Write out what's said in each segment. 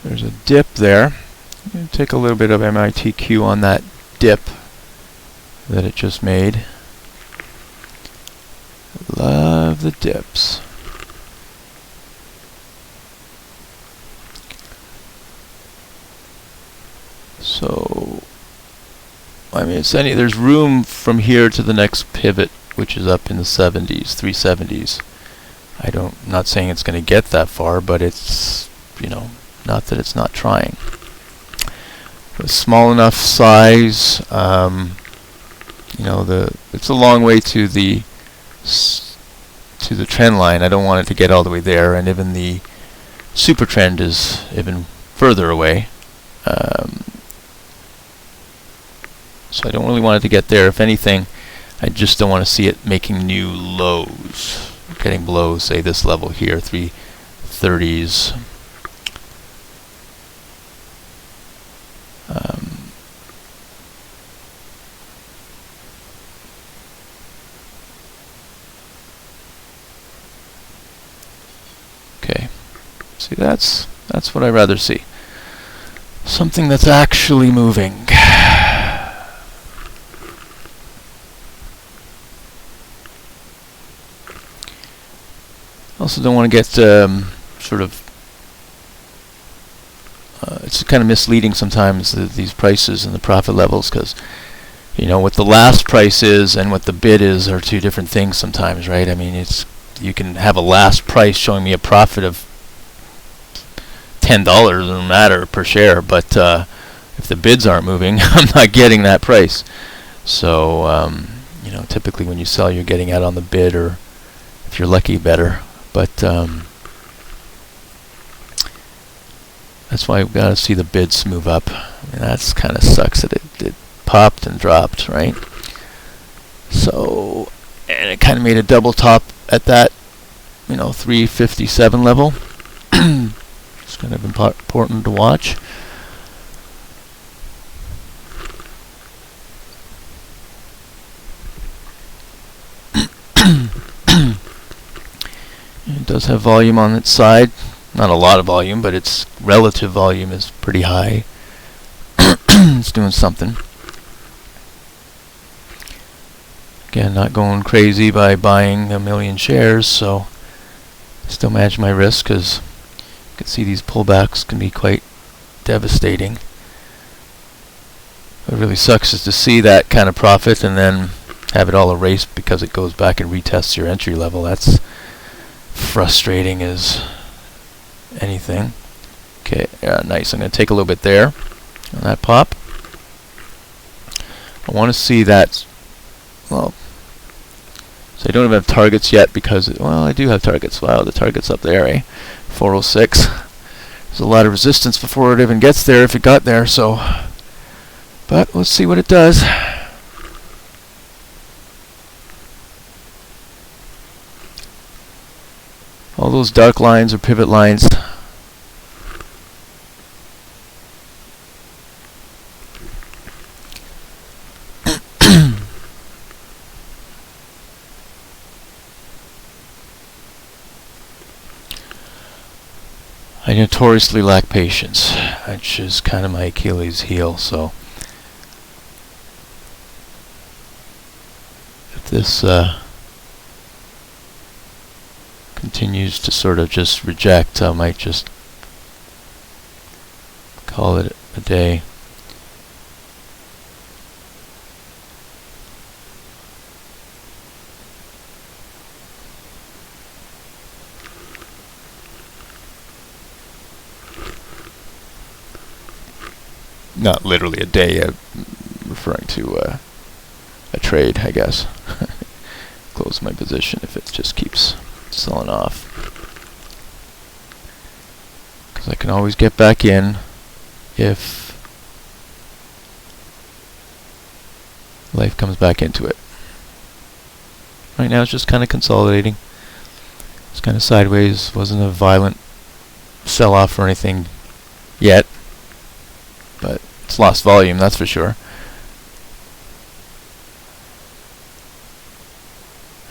There's a dip there. I'm going to take a little bit of MITQ on that dip that it just made. Love the dips. So, I mean, there's room from here to the next pivot, which is up in the 70s, 370s. Not saying it's going to get that far, but it's, not that it's not trying. A small enough size, it's a long way to the trend line. I don't want it to get all the way there, and even the super trend is even further away. So I don't really want it to get there. If anything, I just don't want to see it making new lows, getting below, say, this level here, 330s. Okay, see, that's what I'd rather see. Something that's actually moving. Also don't want to get it's kind of misleading sometimes, these prices and the profit levels, because what the last price is and what the bid is are two different things sometimes, right? I mean, you can have a last price showing me a profit of $10, doesn't matter, per share, but if the bids aren't moving, I'm not getting that price. So typically when you sell, you're getting out on the bid, or if you're lucky, better. But that's why we've got to see the bids move up. I mean, that's kind of sucks that it popped and dropped, right? So, and it kind of made a double top at that, 357 level. It's kind of important to watch. It does have volume on its side. Not a lot of volume, but its relative volume is pretty high. It's doing something. Again, not going crazy by buying a million shares, so still manage my risk, because you can see these pullbacks can be quite devastating. What really sucks is to see that kind of profit and then have it all erased because it goes back and retests your entry level. That's frustrating as anything. Okay, nice. I'm going to take a little bit there on that pop. I want to see that, well, so I don't even have targets yet because, well, I do have targets. Wow, the target's up there, eh? 406. There's a lot of resistance before it even gets there, if it got there, so, but let's see what it does. All those dark lines are pivot lines. I notoriously lack patience, which is kind of my Achilles heel, so if this continues to sort of just reject, I might just call it a day. Not literally a day, I'm referring to a trade, I guess. Close my position if it just keeps selling off. Because I can always get back in if life comes back into it. Right now it's just kind of consolidating. It's kind of sideways, wasn't a violent sell-off or anything yet. But it's lost volume, that's for sure.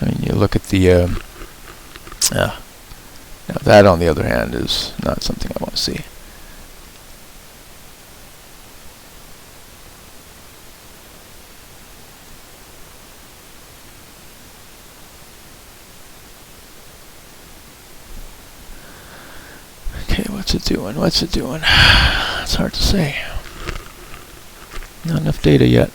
I mean, you look at the now that, on the other hand, is not something I want to see. What's it doing? What's it doing? It's hard to say. Not enough data yet.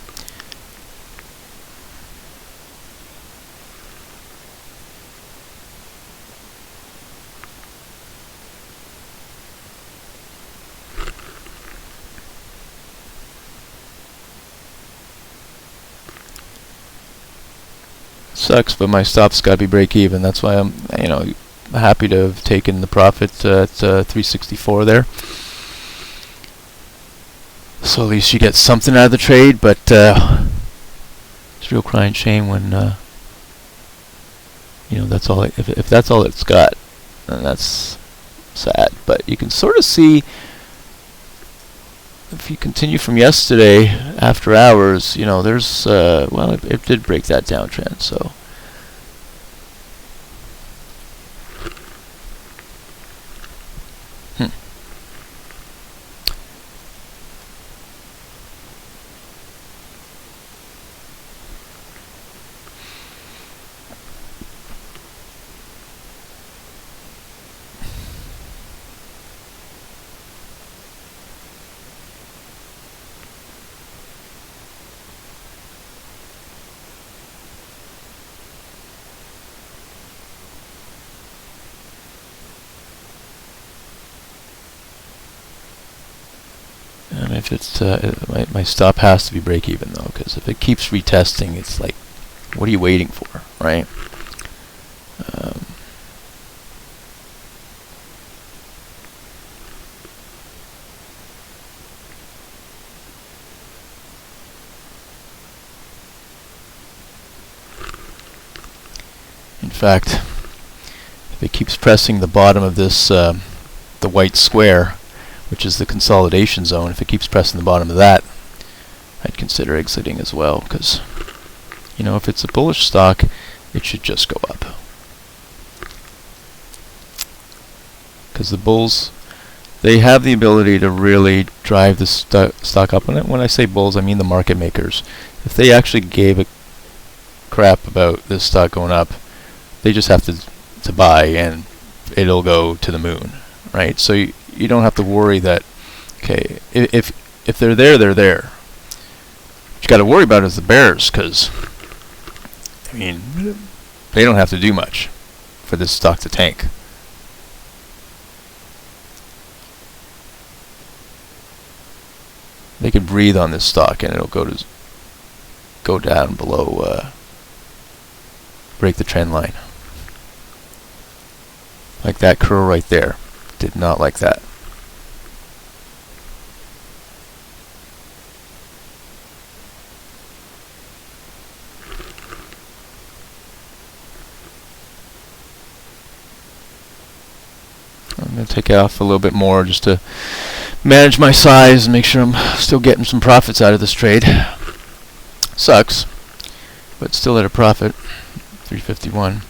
Sucks, but my stop's got to be break even. That's why I'm, happy to have taken the profit at 364 there. So at least you get something out of the trade, but it's a real crying shame when that's all. If that's all it's got, then that's sad. But you can sort of see if you continue from yesterday after hours, there's it did break that downtrend, so. And if it's my stop has to be break even though, because if it keeps retesting, it's like, what are you waiting for, right? In fact, if it keeps pressing the bottom of this, the white square, which is the consolidation zone, if it keeps pressing the bottom of that, I'd consider exiting as well, because if it's a bullish stock, it should just go up, because the bulls, they have the ability to really drive the stock up. And when I say bulls, I mean the market makers. If they actually gave a crap about this stock going up, they just have to buy and it'll go to the moon, right? So you don't have to worry that, okay, if they're there, they're there. What you got to worry about is the bears, because they don't have to do much for this stock to tank. They can breathe on this stock and it'll go down below, break the trend line. Like that curl right there. Did not like that. I'm going to take it off a little bit more just to manage my size and make sure I'm still getting some profits out of this trade. Sucks, but still at a profit. 351.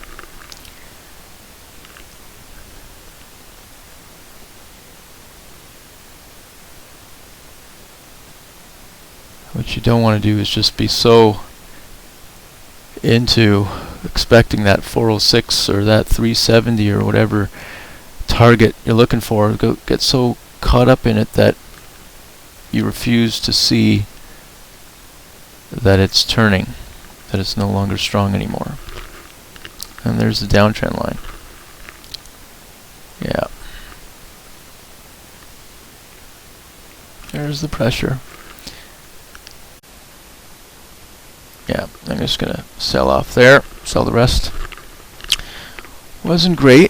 What you don't want to do is just be so into expecting that 406 or that 370 or whatever target you're looking for, get so caught up in it that you refuse to see that it's turning, that it's no longer strong anymore. And there's the downtrend line. Yeah. There's the pressure. Yeah, I'm just going to sell off there, sell the rest. Wasn't great.